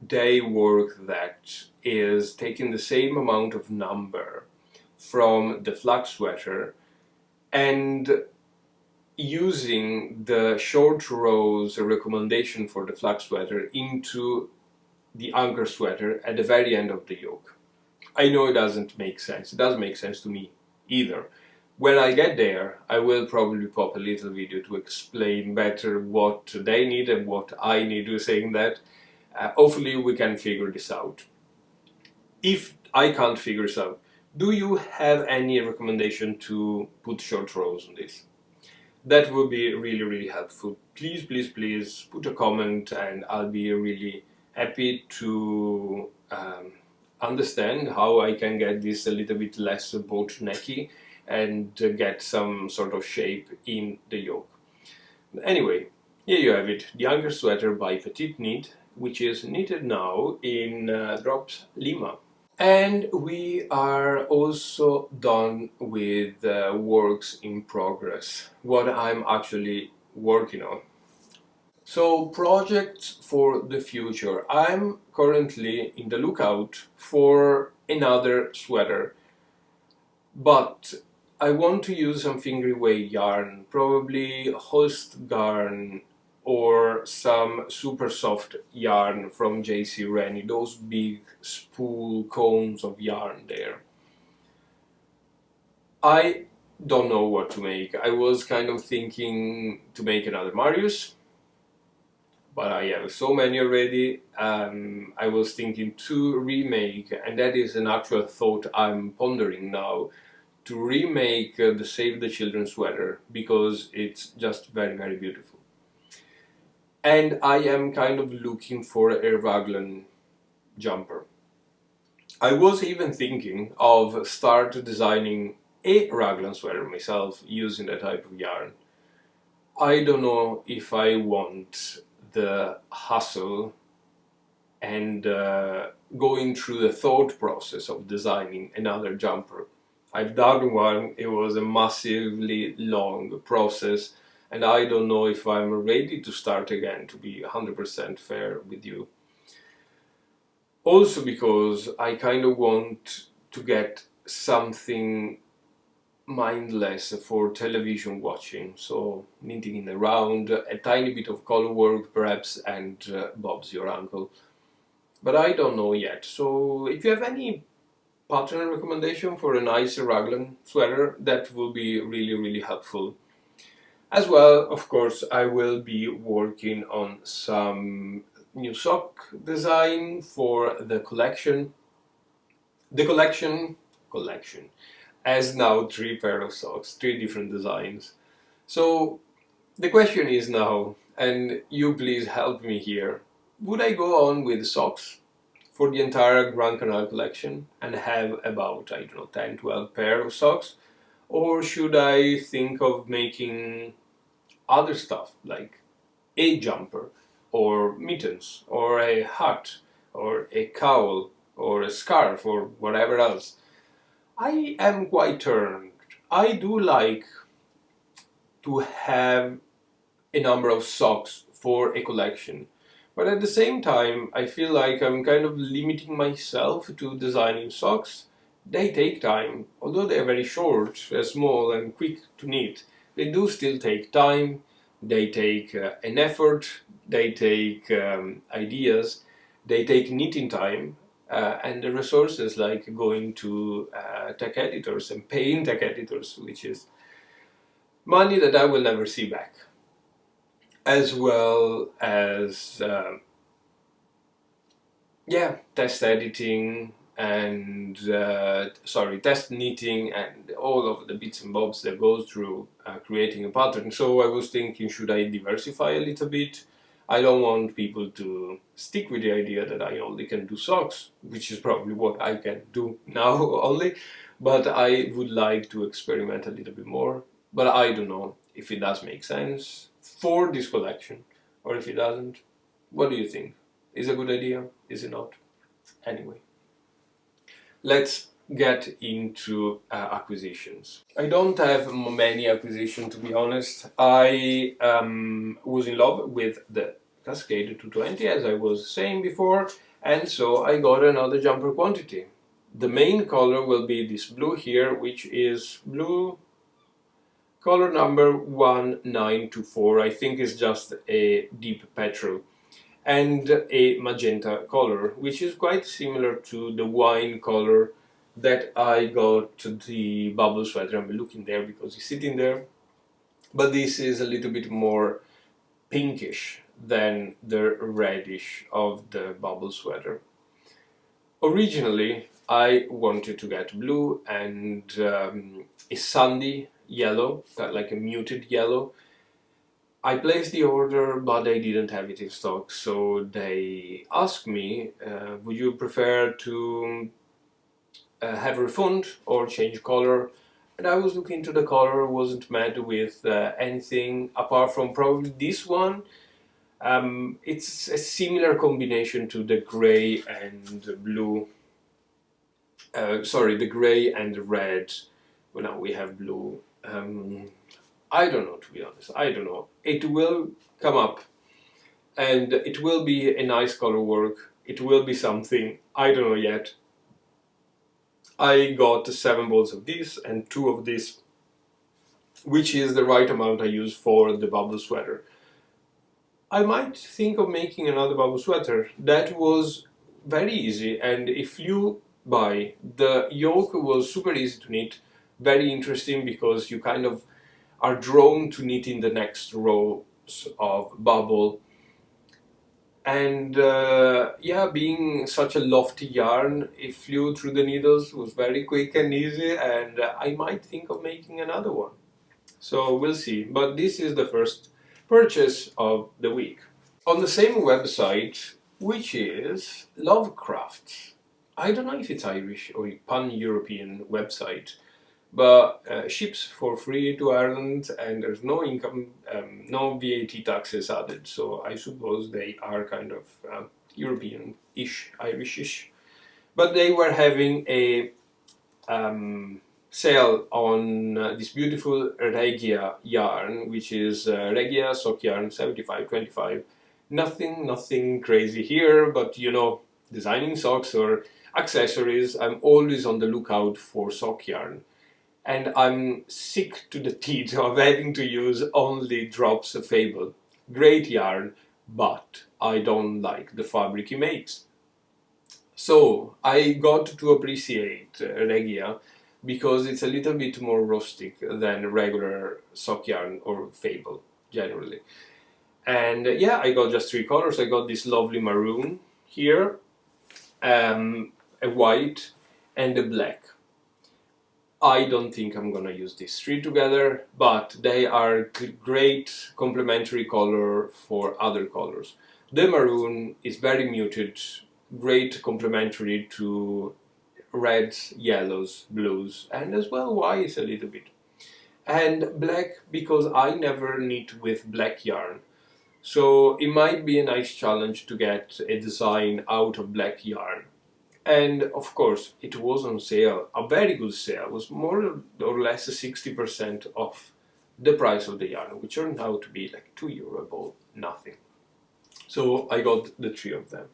they work that is taking the same amount of number from the flax sweater and using the short rows recommendation for the flax sweater into the Anchor sweater at the very end of the yoke. I know it doesn't make sense. It doesn't make sense to me either. When I get there, I will probably pop a little video to explain better what they need and what I need to saying that. Hopefully we can figure this out. If I can't figure this out, do you have any recommendation to put short rows on this? That would be really helpful. Please put a comment and I'll be really happy to understand how I can get this a little bit less boat-necky and get some sort of shape in the yoke. Anyway, here you have it, the Anchor sweater by Petite Knit, which is knitted now in Drops Lima. And we are also done with works in progress, what I'm actually working on. So projects for the future. I'm currently in the lookout for another sweater, but I want to use some finger weight yarn, probably host yarn or some super soft yarn from JC Rennie, those big spool cones of yarn there. I don't know what to make. I was kind of thinking to make another Marius, but I have so many already. I was thinking to remake, and that is an actual thought I'm pondering now, to remake the Save the Children sweater, because it's just very, very beautiful. And I am kind of looking for a raglan jumper. I was even thinking of start designing a raglan sweater myself using that type of yarn. I don't know if I want the hustle and going through the thought process of designing another jumper. I've done one, it was a massively long process, and I don't know if I'm ready to start again, to be 100% fair with you. Also because I kind of want to get something mindless for television watching, so knitting around, a tiny bit of color work perhaps, and Bob's your uncle. But I don't know yet, so if you have any pattern recommendation for a nice raglan sweater, that will be really, really helpful. As well, of course, I will be working on some new sock design for the collection. The collection has now 3 pairs of socks, 3 different designs. So the question is now, and you please help me here, would I go on with socks for the entire Grand Canal collection and have about, I don't know, 10, 12 pairs of socks? Or should I think of making other stuff like a jumper or mittens or a hat or a cowl or a scarf or whatever else? I am quite turned. I do like to have a number of socks for a collection, but at the same time I feel like I'm kind of limiting myself to designing socks. They take time, although they're very short, small and quick to knit. They do still take time, they take an effort, they take ideas, they take knitting time, and the resources like going to tech editors and paying tech editors, which is money that I will never see back. As well as, test editing and, test knitting and all of the bits and bobs that goes through creating a pattern. So I was thinking, should I diversify a little bit? I don't want people to stick with the idea that I only can do socks, which is probably what I can do now only, but I would like to experiment a little bit more. But I don't know if it does make sense for this collection, or if it doesn't. What do you think? Is it a good idea? Is it not? Anyway, let's get into acquisitions. I don't have many acquisitions, to be honest. I was in love with the Cascade 220, as I was saying before, and so I got another jumper quantity. The main color will be this blue here, which is blue color number 1924. I think it's just a deep petrol, and a magenta color, which is quite similar to the wine color that I got the bubble sweater. I'm looking there because it's sitting there, but this is a little bit more pinkish than the reddish of the bubble sweater. Originally I wanted to get blue and a sandy yellow, like a muted yellow. I placed the order, but they didn't have it in stock, so they asked me, would you prefer to have a refund or change color? And I was looking into the color, wasn't mad with anything apart from probably this one. It's a similar combination to the gray and blue. The gray and red. Well, now we have blue. I don't know, to be honest. I don't know. It will come up, and it will be a nice color work. It will be something. I don't know yet. I got 7 balls of this and 2 of this, which is the right amount I use for the bubble sweater. I might think of making another bubble sweater. That was very easy, and if you buy, the yoke was super easy to knit, very interesting because you kind of are drawn to knitting the next rows of bubble. And yeah, being such a lofty yarn, it flew through the needles, was very quick and easy, and I might think of making another one. So we'll see. But this is the first purchase of the week. On the same website, which is Lovecraft. I don't know if it's Irish or pan-European website, but ships for free to Ireland and there's no income, no VAT taxes added. So I suppose they are kind of European-ish, Irish-ish. But they were having a sale on this beautiful Regia yarn, which is Regia sock yarn 75/25. Nothing crazy here, but you know, designing socks or accessories, I'm always on the lookout for sock yarn. And I'm sick to the teeth of having to use only drops of Fable. Great yarn, but I don't like the fabric he makes. So I got to appreciate Regia because it's a little bit more rustic than regular sock yarn or Fable generally. And yeah, I got just 3 colors. I got this lovely maroon here, a white, and a black. I don't think I'm gonna use these 3 together, but they are great complementary color for other colors. The maroon is very muted, great complementary to reds, yellows, blues, and as well whites a little bit. And black because I never knit with black yarn. So it might be a nice challenge to get a design out of black yarn. And of course, it was on sale, a very good sale. It was more or less 60% off the price of the yarn, which turned out to be like €2 a ball, nothing. So I got the 3 of them.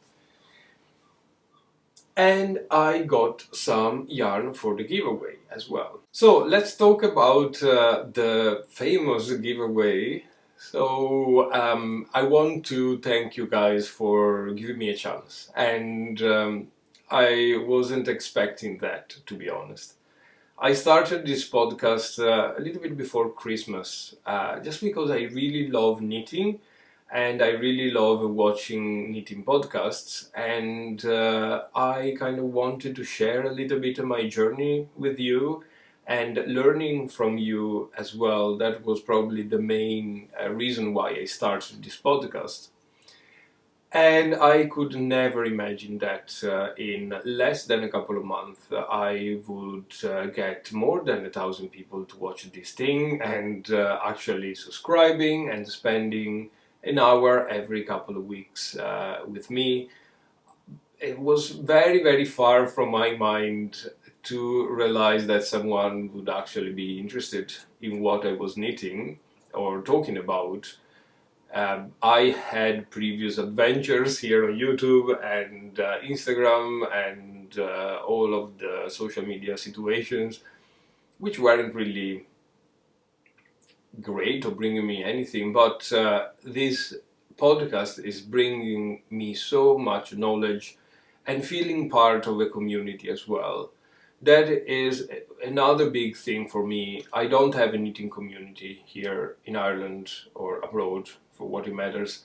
And I got some yarn for the giveaway as well. So let's talk about the famous giveaway. So I want to thank you guys for giving me a chance, and I wasn't expecting that, to be honest. I started this podcast a little bit before Christmas, just because I really love knitting and I really love watching knitting podcasts, and I kind of wanted to share a little bit of my journey with you and learning from you as well. That was probably the main reason why I started this podcast. And I could never imagine that in less than a couple of months I would get more than 1,000 people to watch this thing and actually subscribing and spending an hour every couple of weeks with me. It was very far from my mind to realize that someone would actually be interested in what I was knitting or talking about. I had previous adventures here on YouTube and Instagram and all of the social media situations, which weren't really great or bringing me anything, but this podcast is bringing me so much knowledge and feeling part of a community as well. That is another big thing for me. I don't have a knitting community here in Ireland or abroad, for what it matters,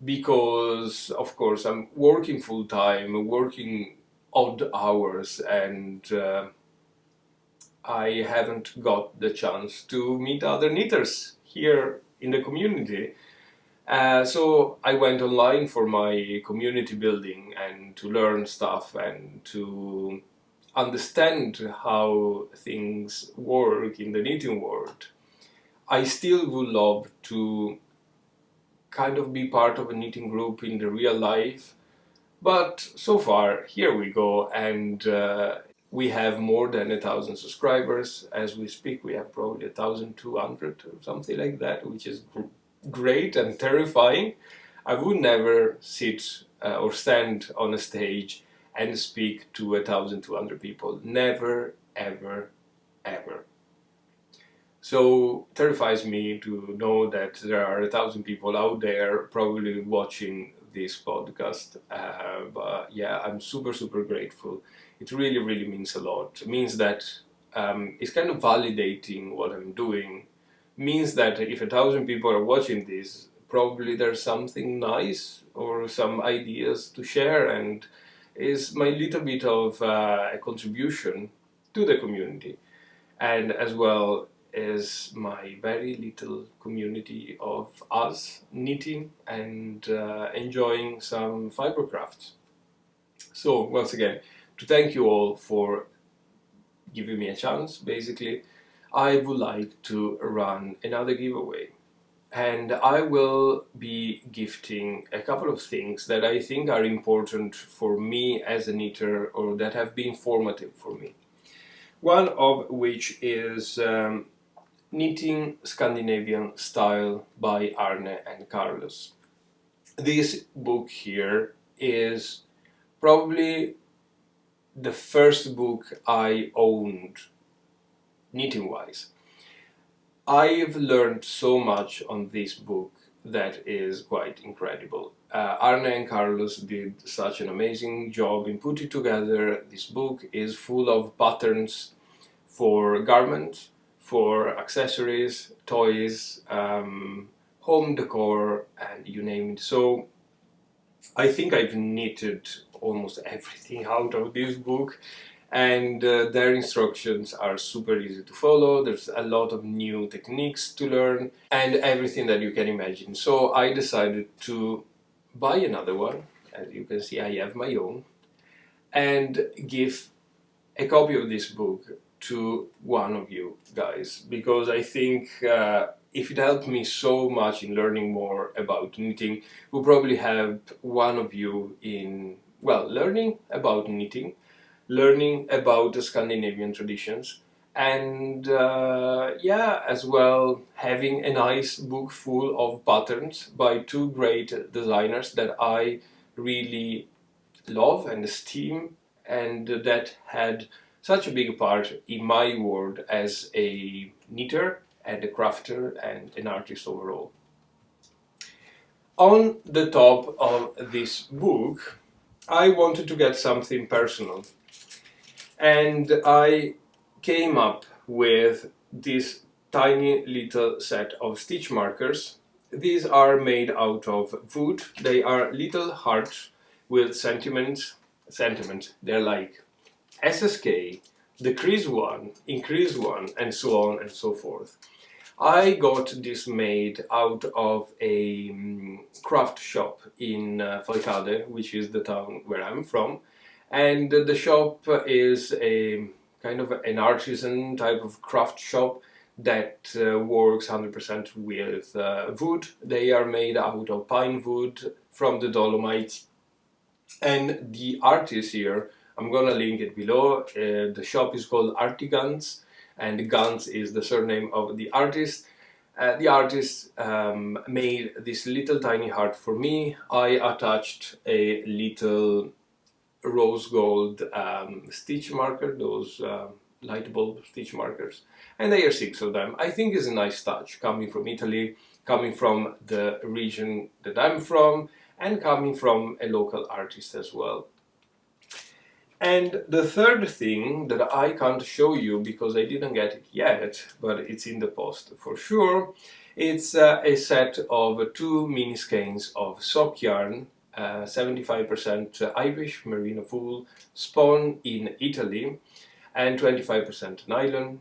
because of course I'm working full time, working odd hours, and I haven't got the chance to meet other knitters here in the community. So I went online for my community building and to learn stuff and to understand how things work in the knitting world. I still would love to kind of be part of a knitting group in the real life, but so far here we go, and we have more than 1,000 subscribers as we speak. We have probably 1,200 or something like that, which is great and terrifying. I would never sit or stand on a stage and speak to 1,200 people. Never, ever, ever. So it terrifies me to know that there are 1,000 people out there probably watching this podcast. But yeah, I'm super grateful. It really means a lot. It means that is kind of validating what I'm doing. Means that if 1,000 people are watching this, probably there's something nice or some ideas to share, and is my little bit of a contribution to the community, and as well as my very little community of us knitting and enjoying some fiber crafts. So once again, to thank you all for giving me a chance, basically, I would like to run another giveaway. And I will be gifting a couple of things that I think are important for me as a knitter, or that have been formative for me. One of which is Knitting Scandinavian Style by Arne and Carlos. This book here is probably the first book I owned knitting-wise. I've learned so much on this book that is quite incredible. Arne and Carlos did such an amazing job in putting together. This book is full of patterns for garments, for accessories, toys, home decor, and you name it. So I think I've knitted almost everything out of this book, and their instructions are super easy to follow. There's a lot of new techniques to learn and everything that you can imagine. So I decided to buy another one. As you can see, I have my own, and give a copy of this book to one of you guys, because I think if it helped me so much in learning more about knitting, we'll probably help one of you in, well, learning about knitting, learning about the Scandinavian traditions, and yeah, as well having a nice book full of patterns by two great designers that I really love and esteem, and that had such a big part in my world as a knitter and a crafter and an artist overall. On the top of this book, I wanted to get something personal, and I came up with this tiny little set of stitch markers. These are made out of wood. They are little hearts with sentiments. They're like SSK, decrease one, increase one, and so on and so forth. I got this made out of a craft shop in Falcade, which is the town where I'm from, and the shop is a kind of an artisan type of craft shop that works 100% with wood. They are made out of pine wood from the Dolomites, and the artist here, I'm gonna link it below. The shop is called Artigans, and Gans is the surname of the artist. The artist made this little tiny heart for me. I attached a little rose gold stitch marker, those light bulb stitch markers, and there are 6 of them. I think is a nice touch, coming from Italy, coming from the region that I'm from, and coming from a local artist as well. And the third thing that I can't show you because I didn't get it yet, but it's in the post for sure, it's a set of 2 mini skeins of sock yarn, 75% Irish merino wool, spun in Italy, and 25% nylon.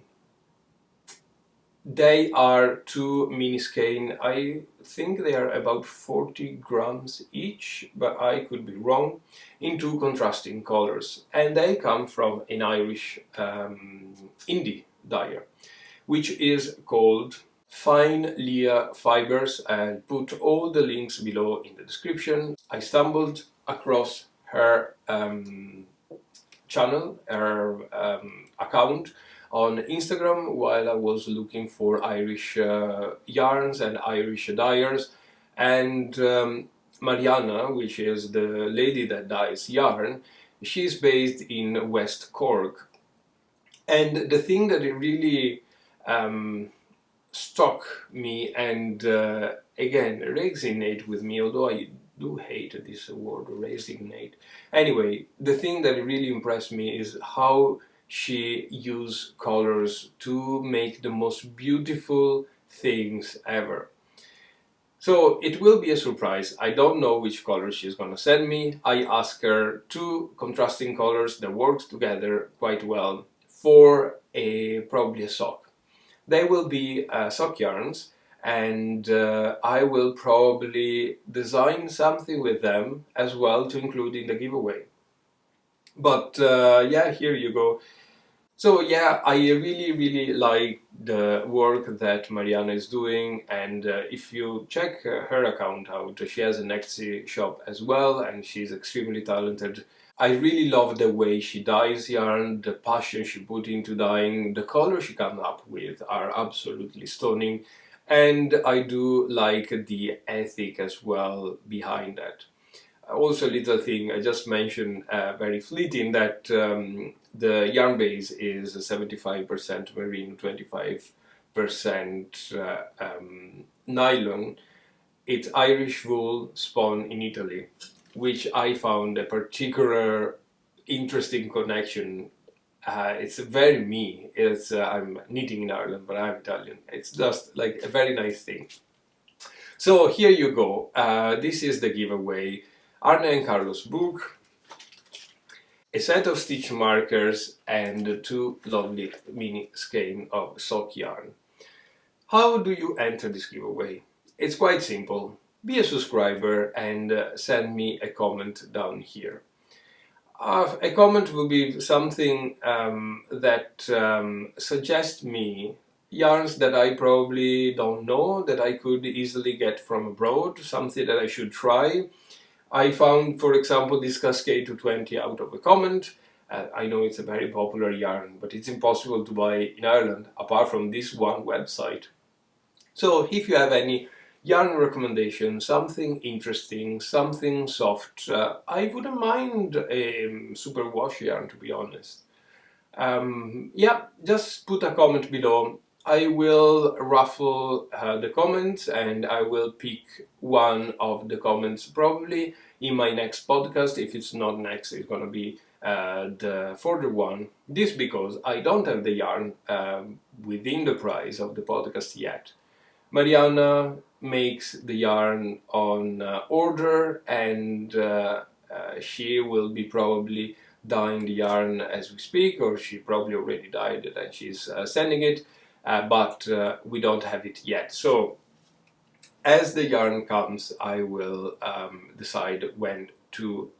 They are 2 mini skein. I think they are about 40 grams each, but I could be wrong, in 2 contrasting colors. And they come from an Irish indie dyer, which is called Fine Leah Fibers. I'll put all the links below in the description. I stumbled across her channel, her account on Instagram while I was looking for Irish yarns and Irish dyers, and Mariana, which is the lady that dyes yarn, she's based in West Cork. And the thing that it really struck me and again resonate with me, although I do hate this word resonate. Anyway, the thing that really impressed me is how she uses colors to make the most beautiful things ever. So it will be a surprise. I don't know which color she's gonna send me. I asked her two contrasting colors that work together quite well for probably a sock. They will be sock yarns, and I will probably design something with them as well to include in the giveaway. But yeah, here you go. So yeah, I really like the work that Mariana is doing, and if you check her account out, she has an Etsy shop as well, and she's extremely talented. I really love the way she dyes yarn, the passion she put into dyeing, the colors she comes up with are absolutely stunning, and I do like the ethic as well behind that. Also, a little thing I just mentioned, very fleeting, that the yarn base is 75% merino, 25% nylon. It's Irish wool spun in Italy, which I found a particular interesting connection. It's very me. It's I'm knitting in Ireland, but I'm Italian. It's just like a very nice thing. So here you go. This is the giveaway. Arne and Carlos book, a set of stitch markers, and two lovely mini skein of sock yarn. How do you enter this giveaway? It's quite simple. Be a subscriber and send me a comment down here. A comment will be something that suggests me yarns that I probably don't know, that I could easily get from abroad, something that I should try. I found, for example, this Cascade 220 out of a comment. I know it's a very popular yarn, but it's impossible to buy in Ireland apart from this one website. So if you have any yarn recommendation, something interesting, something soft, I wouldn't mind a superwash yarn, to be honest. Yeah, just put a comment below. I will raffle the comments, and I will pick one of the comments probably in my next podcast. If it's not next, it's gonna be the further one. This because I don't have the yarn within the price of the podcast yet. Mariana makes the yarn on order, and she will be probably dyeing the yarn as we speak, or she probably already dyed it and she's sending it. But we don't have it yet. So as the yarn comes, I will decide when to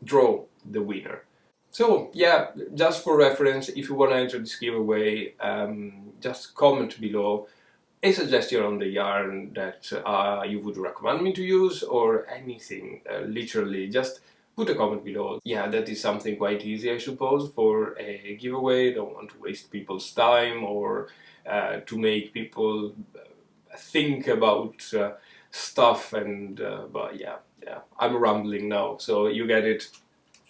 draw the winner. So yeah, just for reference, if you want to enter this giveaway, just comment below a suggestion on the yarn that you would recommend me to use, or anything, literally just put a comment below. Yeah, that is something quite easy, I suppose, for a giveaway. Don't want to waste people's time or to make people think about stuff, and but yeah, I'm rambling now, so you get it.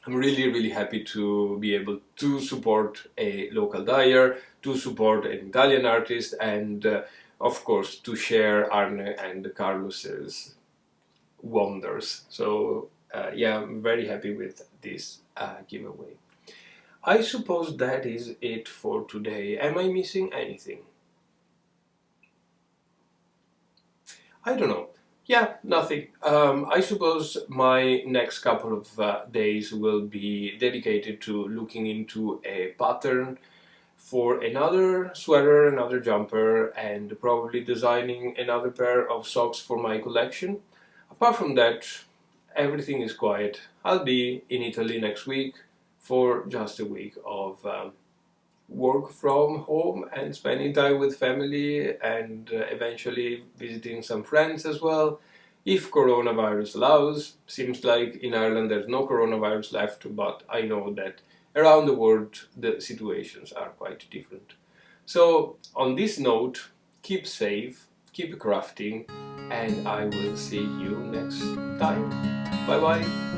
I'm really happy to be able to support a local dyer, to support an Italian artist, and of course to share Arne and Carlos's wonders. So yeah, I'm very happy with this giveaway. I suppose that is it for today. Am I missing anything? I don't know. Yeah, nothing. I suppose my next couple of days will be dedicated to looking into a pattern for another sweater, another jumper, and probably designing another pair of socks for my collection. Apart from that, everything is quiet. I'll be in Italy next week for just a week of work from home and spending time with family, and eventually visiting some friends as well, if coronavirus allows. Seems like in Ireland there's no coronavirus left, but I know that around the world the situations are quite different. So on this note, keep safe, keep crafting, and I will see you next time. Bye bye.